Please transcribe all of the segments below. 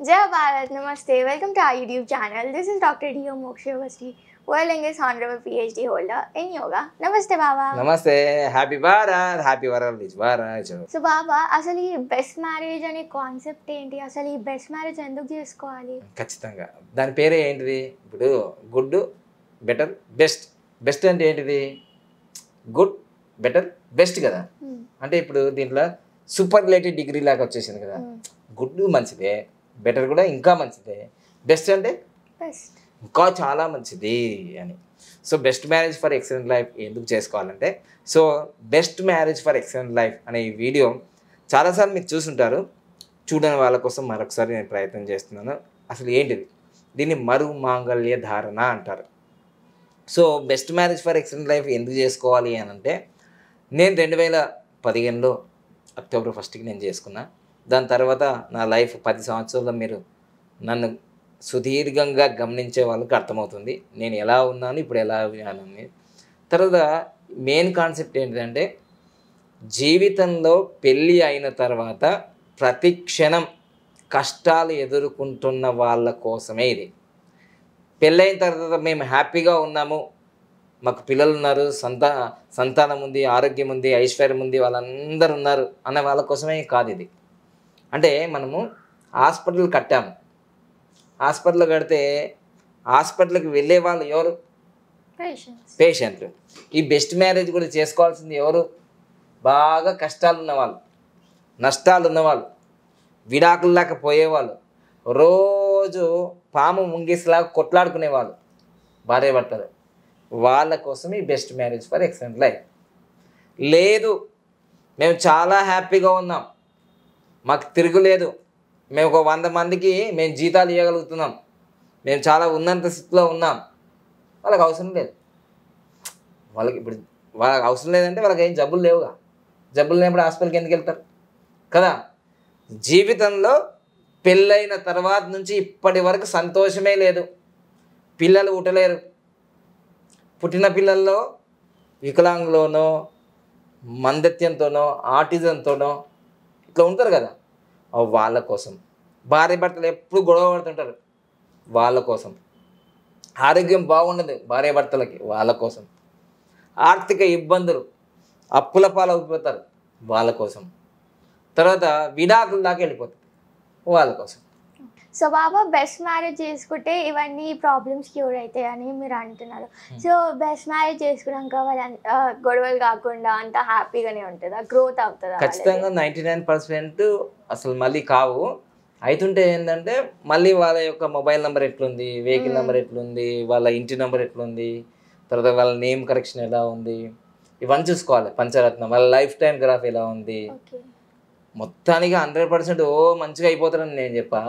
Jai Bharat, Namaste. Welcome to our YouTube channel. This is Dr. D.O. Moksha Avasti, world youngest honorable PhD holder in yoga. Namaste, Baba. నమస్తే happy Bharat happy world is Bharat so బాబా అసలు ఈ best marriage అనే concept ఏంటి? అసలు ఈ best marriage ఎందుకు చేసుకోవాలి? ఖచ్చితంగా దాని పేరే ఏంటిది ఇప్పుడు గుడ్ బెటర్ బెస్ట్ బెస్ట్ అంటే ఏంటిది గుడ్ బెటర్ బెస్ట్ కదా అంటే ఇప్పుడు దీంట్లో సూపర్లేటివ్ డిగ్రీ లాగా వచ్చేసింది కదా గుడ్ మంచిదే బెటర్ కూడా ఇంకా మంచిదే బెస్ట్ అంటే బెస్ట్ ఇంకా చాలా మంచిది అని so best marriage for excellent life ఎందుకు చేసుకోవాలంటే so best marriage for excellent life అనే ఈ వీడియో చాలాసార్లు మీరు చూసుంటారు చూడని వాళ్ళ కోసం మరొకసారి నేను ప్రయత్నం చేస్తున్నాను అసలు ఏంటిది దీన్ని మరు మాంగళ్య ధారణ అంటారు so best marriage for excellent life ఎందుకు చేసుకోవాలి అని అంటే నేను 2015లో అక్టోబర్ 1కి నేను చేసుకున్నా దాని తర్వాత నా లైఫ్ 10 సంవత్సరాల్లో మీరు నన్ను సుదీర్ఘంగా గమనించే వాళ్ళకి అర్థమవుతుంది నేను ఎలా ఉన్నాను ఇప్పుడు ఎలా ఉన్నాను తర్వాత మెయిన్ కాన్సెప్ట్ ఏంటంటే జీవితంలో పెళ్ళి అయిన తర్వాత ప్రతి క్షణం కష్టాలు ఎదుర్కొంటున్న వాళ్ళ కోసమే ఇది పెళ్ళైన తర్వాత మేము హ్యాపీగా ఉన్నాము మాకు పిల్లలు ఉన్నారు సంతానం ఉంది ఆరోగ్యం ఉంది ఐశ్వర్యం ఉంది వాళ్ళందరూ ఉన్నారు అన్న వాళ్ళ కోసమే కాదు ఇది అంటే మనము హాస్పిటల్ కట్టాము హాస్పిటల్ కడితే హాస్పిటల్కి వెళ్ళే వాళ్ళు ఎవరు పేషెంట్లు ఈ బెస్ట్ మ్యారేజ్ కూడా చేసుకోవాల్సింది ఎవరు బాగా కష్టాలు ఉన్నవాళ్ళు నష్టాలు ఉన్నవాళ్ళు విడాకులు లేక పోయేవాళ్ళు రోజు పాము ముంగిసలాగా కొట్లాడుకునేవాళ్ళు భార్య భర్తలు వాళ్ళ కోసం ఈ best marriage for excellent life లేదు మేము చాలా హ్యాపీగా ఉన్నాం మాకు తిరుగులేదు మేము ఒక 100 మందికి మేము జీతాలు ఇవ్వగలుగుతున్నాం మేము చాలా ఉన్నత స్థితిలో ఉన్నాం వాళ్ళకి అవసరం లేదు వాళ్ళకి ఇప్పుడు వాళ్ళకి అవసరం లేదంటే వాళ్ళకి ఏం జబ్బులు లేవుగా జబ్బులు లేనప్పుడు హాస్పిటల్కి ఎందుకు వెళ్తారు కదా జీవితంలో పెళ్ళైన తర్వాత నుంచి ఇప్పటి వరకు సంతోషమే లేదు పిల్లలు పుట్టలేరు పుట్టిన పిల్లల్లో వికలాంగులోనో మందత్యంతోనో ఆటిజంతోనో ఇట్లా ఉంటారు కదా వాళ్ళ కోసం భార్య భర్తలు ఎప్పుడు గొడవ పడుతుంటారు వాళ్ళ కోసం ఆరోగ్యం బాగుండదు భార్య భర్తలకి వాళ్ళ కోసం ఆర్థిక ఇబ్బందులు అప్పుల పాలైపోతారు వాళ్ళ కోసం తర్వాత విడాకుల దాకా వెళ్ళిపోతారు వాళ్ళ కోసం సో బాబా బెస్ట్ మ్యారేజ్ చేసుకుంటే ఇవన్నీ ప్రాబ్లమ్స్ క్యూర్ అవుతాయి అని మీరు అంటున్నారు సో బెస్ట్ మ్యారేజ్ చేసుకున్నాక వాళ్ళ గొడవలు కాకుండా అంత హ్యాపీగానే ఉంటుందా గ్రోత్ అవుతుందా ఖచ్చితంగా 99% అసలు మళ్ళీ కావు అవుతుంటే ఏంటంటే మళ్ళీ వాళ్ళ యొక్క మొబైల్ నెంబర్ ఎట్లుంది వెహికల్ నెంబర్ ఎట్లుంది వాళ్ళ ఇంటి నెంబర్ ఎట్లుంది తర్వాత వాళ్ళ నేమ్ కరెక్షన్ ఎలా ఉంది ఇవన్నీ చూసుకోవాలి పంచరత్నం వాళ్ళ లైఫ్ టైం గ్రాఫ్ ఎలా ఉంది మొత్తానికి 100% ఓ మంచిగా అయిపోతారని నేను చెప్పా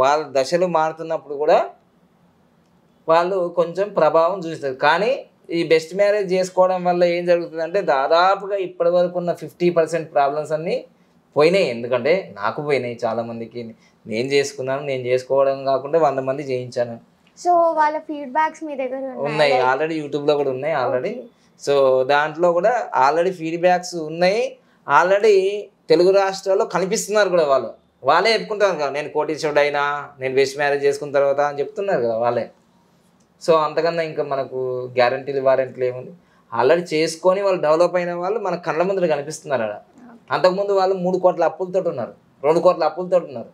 వాళ్ళ దశలు మారుతున్నప్పుడు కూడా వాళ్ళు కొంచెం ప్రభావం చూస్తారు కానీ ఈ బెస్ట్ మ్యారేజ్ చేసుకోవడం వల్ల ఏం జరుగుతుందంటే దాదాపుగా ఇప్పటి వరకు ఉన్న 50% ప్రాబ్లమ్స్ అన్నీ పోయినాయి ఎందుకంటే నాకు పోయినాయి చాలామందికి నేను చేసుకున్నాను నేను చేసుకోవడం కాకుండా 100 మంది చేయించాను సో వాళ్ళ ఫీడ్బ్యాక్స్ మీ దగ్గర ఉన్నాయి ఆల్రెడీ యూట్యూబ్లో కూడా ఉన్నాయి ఆల్రెడీ సో దాంట్లో కూడా ఆల్రెడీ ఫీడ్బ్యాక్స్ ఉన్నాయి ఆల్రెడీ తెలుగు రాష్ట్రాల్లో కనిపిస్తున్నారు కూడా వాళ్ళే చెప్పుకుంటారు కదా నేను కోటీశ్వరుడు అయినా నేను బెస్ట్ మ్యారేజ్ చేసుకున్న తర్వాత అని చెప్తున్నారు కదా వాళ్ళే సో అంతకన్నా ఇంకా మనకు గ్యారంటీలు వారంటీలు ఏముంది ఆల్రెడీ చేసుకొని వాళ్ళు డెవలప్ అయిన వాళ్ళు మన కళ్ళ ముందు కనిపిస్తున్నారు అక్కడ అంతకుముందు వాళ్ళు 3 కోట్ల అప్పులతో ఉన్నారు 2 కోట్ల అప్పులతో ఉన్నారు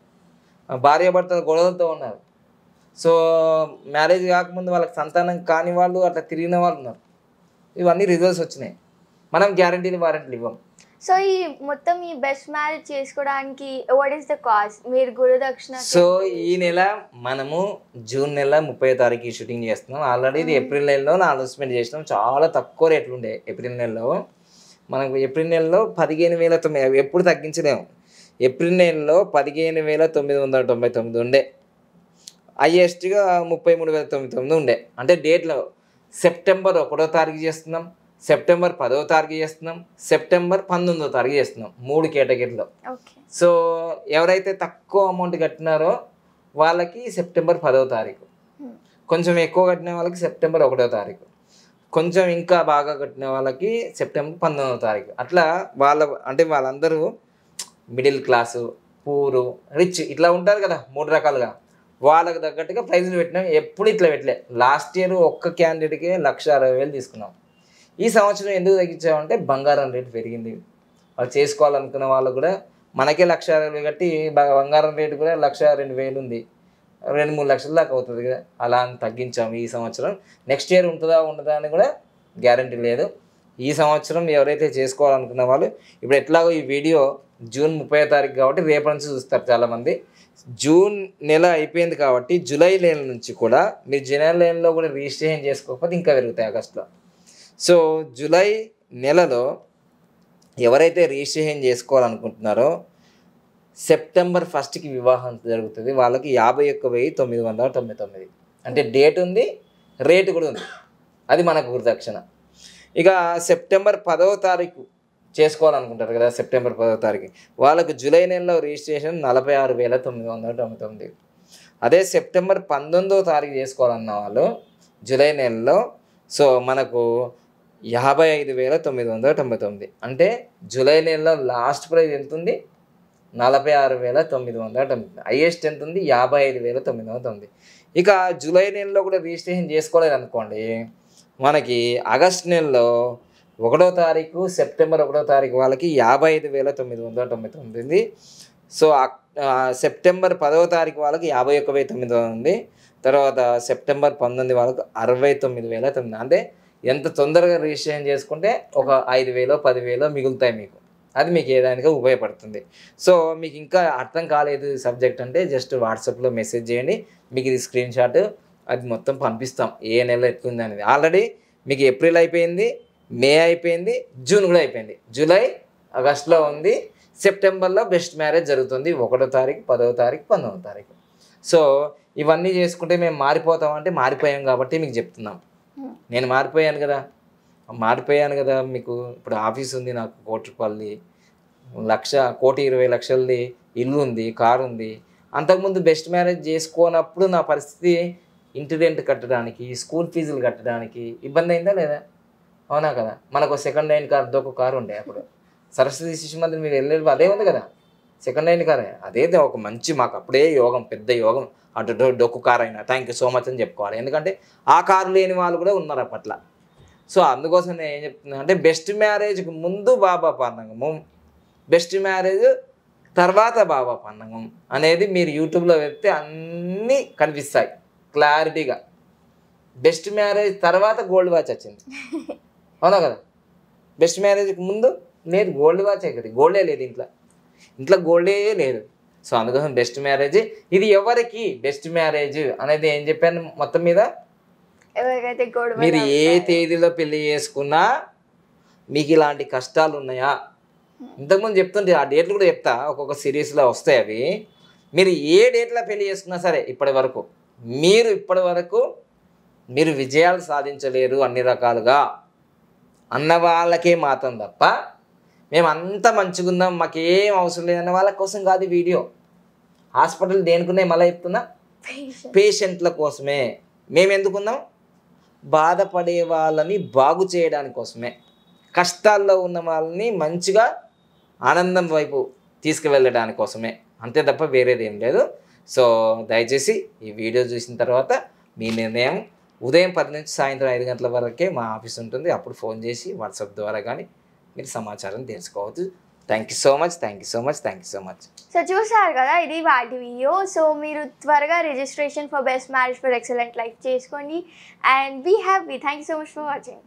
భార్యాభర్తల గొడవలతో ఉన్నారు సో మ్యారేజ్ కాకముందు వాళ్ళకి సంతానం కాని వాళ్ళు అట్లా తిరిగిన వాళ్ళు ఉన్నారు ఇవన్నీ రిజల్ట్స్ వచ్చినాయి మనం గ్యారంటీలు వారంటీలు ఇవ్వం సో ఈ మొత్తం ఈ బెస్ట్ మ్యారేజ్ చేసుకోవడానికి వాట్ ఈస్ ద కాస్ట్ మీరు గురుదక్షిణ సో ఈ నెల మనము జూన్ నెల 30వ తారీఖు షూటింగ్ చేస్తున్నాం ఆల్రెడీ ఇది ఏప్రిల్ నెలలో అనౌన్స్మెంట్ చేసినాం చాలా తక్కువ రేట్లు ఉండే ఏప్రిల్ నెలలో మనకు ఏప్రిల్ నెలలో 15,900 ఎప్పుడు తగ్గించలేము ఏప్రిల్ నెలలో 15,999 ఉండే హైయెస్ట్గా 33,999 ఉండే అంటే డేట్లో సెప్టెంబర్ 1వ తారీఖు చేస్తున్నాం సెప్టెంబర్ 10వ తారీఖు చేస్తున్నాం సెప్టెంబర్ 19వ తారీఖు చేస్తున్నాం 3 కేటగిరీలో సో ఎవరైతే తక్కువ అమౌంట్ కట్టినారో వాళ్ళకి సెప్టెంబర్ 10వ తారీఖు కొంచెం ఎక్కువ కట్టిన వాళ్ళకి సెప్టెంబర్ 1వ తారీఖు కొంచెం ఇంకా బాగా కట్టిన వాళ్ళకి సెప్టెంబర్ 19వ తారీఖు అట్లా వాళ్ళందరూ మిడిల్ క్లాసు పూరు రిచ్ ఇట్లా ఉంటారు కదా 3 రకాలుగా, వాళ్ళకి తగ్గట్టుగా ప్రైజులు పెట్టినాం. ఎప్పుడు ఇట్లా పెట్టలే. లాస్ట్ ఇయర్ ఒక్క క్యాండిడేట్కి 1,60,000 తీసుకున్నాం. ఈ సంవత్సరం ఎందుకు తగ్గించామంటే బంగారం రేటు పెరిగింది. వాళ్ళు చేసుకోవాలనుకున్న వాళ్ళు కూడా మనకే 1,60,000 కట్టి బంగారం రేటు కూడా 1,02,000 ఉంది, 2-3 లక్షల దాకా అవుతుంది కదా. అలా అని తగ్గించాము ఈ సంవత్సరం. నెక్స్ట్ ఇయర్ ఉంటుందా ఉండదా అని కూడా గ్యారంటీ లేదు. ఈ సంవత్సరం ఎవరైతే చేసుకోవాలనుకున్న వాళ్ళు ఇప్పుడు ఎట్లాగో ఈ వీడియో జూన్ 30వ తారీఖు కాబట్టి రేపటి నుంచి చూస్తారు చాలామంది. జూన్ నెల అయిపోయింది కాబట్టి జూలై నెల నుంచి కూడా మీరు జనవరి నెలలో కూడా రిజిస్ట్రేషన్ చేసుకోకపోతే ఇంకా పెరుగుతాయి ఆగస్టులో. సో జూలై నెలలో ఎవరైతే రిజిస్ట్రేషన్ చేసుకోవాలనుకుంటున్నారో సెప్టెంబర్ 1కి వివాహం జరుగుతుంది. వాళ్ళకి 51,999 అంటే డేట్ ఉంది, రేటు కూడా ఉంది. అది మనకు గురుదక్షిణ. ఇక సెప్టెంబర్ 10వ తారీఖు చేసుకోవాలనుకుంటారు కదా, సెప్టెంబర్ 10వ తారీఖు వాళ్ళకు జూలై నెలలో రిజిస్ట్రేషన్ 46,999. అదే సెప్టెంబర్ 19వ తారీఖు చేసుకోవాలన్న వాళ్ళు జూలై నెలలో సో మనకు 55,999. అంటే జూలై నెలలో లాస్ట్ ప్రైజ్ ఎంత ఉంది? 46,999. హైయెస్ట్ ఎంత ఉంది? 55,999. ఇక జూలై నెలలో కూడా రిజిస్ట్రేషన్ చేసుకోలేదు అనుకోండి, మనకి ఆగస్ట్ నెలలో 1వ తారీఖు సెప్టెంబర్ 1వ తారీఖు వాళ్ళకి 55,999. సో సెప్టెంబర్ 10వ తారీఖు వాళ్ళకి 51,900. తర్వాత సెప్టెంబర్ 19 వాళ్ళకి 69,900. అంటే ఎంత తొందరగా రిజిస్ట్రేషన్ చేసుకుంటే ఒక 5,000 10,000 మిగులుతాయి మీకు. అది మీకు ఏదానికో ఉపయోగపడుతుంది. సో మీకు ఇంకా అర్థం కాలేదు సబ్జెక్ట్ అంటే జస్ట్ వాట్సాప్లో మెసేజ్ చేయండి, మీకు ఇది స్క్రీన్ షాట్ అది మొత్తం పంపిస్తాం ఏ నెల ఎట్లుంది అనేది. ఆల్రెడీ మీకు ఏప్రిల్ అయిపోయింది, మే అయిపోయింది, జూన్ కూడా అయిపోయింది, జూలై ఆగస్టులో ఉంది, సెప్టెంబర్లో బెస్ట్ మ్యారేజ్ జరుగుతుంది 1వ తారీఖు 10వ తారీఖు 19వ తారీఖు. సో ఇవన్నీ చేసుకుంటే మేము మారిపోతామంటే మారిపోయాం కాబట్టి మీకు చెప్తున్నాం. నేను మారిపోయాను కదా మీకు ఇప్పుడు ఆఫీస్ ఉంది, నాకు 1 కోటి రూపాయలది, 1,20,00,000ది ఇల్లు ఉంది, కారు ఉంది. అంతకుముందు బెస్ట్ మ్యారేజ్ చేసుకోనప్పుడు నా పరిస్థితి ఇంటి రెంట్ కట్టడానికి, స్కూల్ ఫీజులు కట్టడానికి ఇబ్బంది అయిందా లేదా? అవునా కదా. మనకు సెకండ్ హ్యాండ్ కార్, దొక్క కారు ఉండే అప్పుడు సరస్వతి శిశు మందిరం మీరు వెళ్ళేది అదే ఉంది కదా, సెకండ్ హ్యాండ్ కారే. అదే ఒక మంచి మాకు అప్పుడే యోగం, పెద్ద యోగం. అటు డొక్కు కార్ అయినా థ్యాంక్ యూ సో మచ్ అని చెప్పుకోవాలి. ఎందుకంటే ఆ కారు లేని వాళ్ళు కూడా ఉన్నారు అప్పట్లో. సో అందుకోసం నేను ఏం చెప్తున్నాను అంటే బెస్ట్ మ్యారేజ్కి ముందు బాబా పన్నగము, బెస్ట్ మ్యారేజ్ తర్వాత బాబా పన్నగం అనేది మీరు యూట్యూబ్లో వెళ్తే అన్నీ కనిపిస్తాయి క్లారిటీగా. బెస్ట్ మ్యారేజ్ తర్వాత గోల్డ్ వాచ్ వచ్చింది, అవునా కదా. బెస్ట్ మ్యారేజ్కి ముందు లేదు, గోల్డ్ వాచ్ కదా, గోల్డే లేదు ఇంట్లో గోల్డే లేదు. సో అందుకోసం బెస్ట్ మ్యారేజ్ ఇది ఎవరికి బెస్ట్ మ్యారేజ్ అనేది ఏం చెప్పాను మొత్తం మీద, మీరు ఏ తేదీలో పెళ్లి చేసుకున్నా మీకు ఇలాంటి కష్టాలు ఉన్నాయా, ఇంతకుముందు చెప్తుంటే ఆ డేట్లు కూడా చెప్తా, ఒక్కొక్క సిరీస్లో వస్తాయి అవి. మీరు ఏ డేట్లో పెళ్లి చేసుకున్నా సరే ఇప్పటి వరకు మీరు విజయాలు సాధించలేరు అన్ని రకాలుగా అన్న వాళ్ళకే మాత్రం తప్ప మేము అంతా మంచిగా ఉందాం మాకేం అవసరం లేదన్న వాళ్ళ కోసం కాదు ఈ వీడియో. హాస్పిటల్ దేనికున్నాయి మళ్ళీ చెప్తున్నా, పేషెంట్ల కోసమే. మేము ఎందుకున్నాం? బాధపడే వాళ్ళని బాగు చేయడానికి కోసమే, కష్టాల్లో ఉన్న వాళ్ళని మంచిగా ఆనందం వైపు తీసుకువెళ్ళడానికి కోసమే, అంతే తప్ప వేరేది ఏం లేదు. సో దయచేసి ఈ వీడియో చూసిన తర్వాత మీ నిర్ణయం. ఉదయం 10 నుంచి సాయంత్రం 5 గంటల వరకే మా ఆఫీస్ ఉంటుంది. అప్పుడు ఫోన్ చేసి వాట్సాప్ ద్వారా కానీ మీరు సమాచారం తెలుసుకోవచ్చు. Thank you so much. So చూసారు కదా, ఇది వాటి వీడియో. సో మీరు త్వరగా registration for best marriage for excellent life చేసుకోండి. And be happy. Thank you so much for watching.